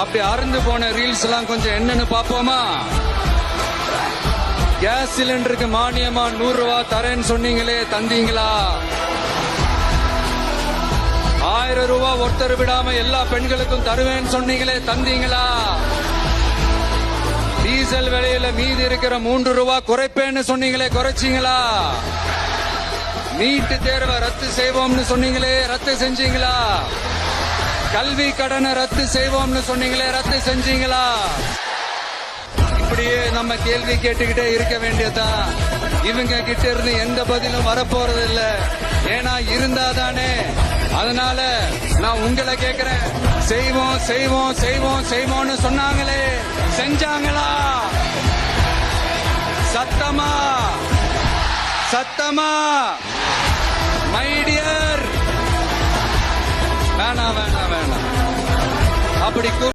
அப்படி அறுந்து போன ரீல்ஸ் எல்லாம் கொஞ்சம் என்னன்னு பாப்போமா? கேஸ் சிலிண்டருக்கு மானியமா 100 ரூபாய் தரேன்னு சொன்னீங்களே, தந்தீங்களா? 1000 ரூபாய் ஒருத்தர் விடாம எல்லா பெண்களுக்கும் தருவேன்னு சொன்னீங்களே, தந்தீங்களா? டீசல் விலையில மீதி இருக்கிற 3 ரூபாய் குறைப்பேன்னு சொன்னீங்களே, குறைச்சிங்களா? நீட்டு தேர்வை ரத்து செய்வோம்னு சொன்னீங்களே, ரத்து செஞ்சீங்களா? கல்வி கடனை ரத்து செய்வோம்னு சொன்னீங்களே, ரத்து செஞ்சீங்களா? இப்படியே நம்ம கேள்வி கேட்டுக்கிட்டே இருக்க வேண்டியதுதான். இவங்க கிட்ட இருந்து எந்த பதிலும் வரப்போறது இல்ல. ஏன்னா இருந்தாதானே. அதனால நான் உங்களை கேக்குறேன், செய்வோம் செய்வோம் செய்வோம் செய்வோம்னு சொன்னாங்களே, செஞ்சாங்களா? சத்தமா சத்தமா? மை டியர், வேணாம் வேணாம் வேணாம் அப்படி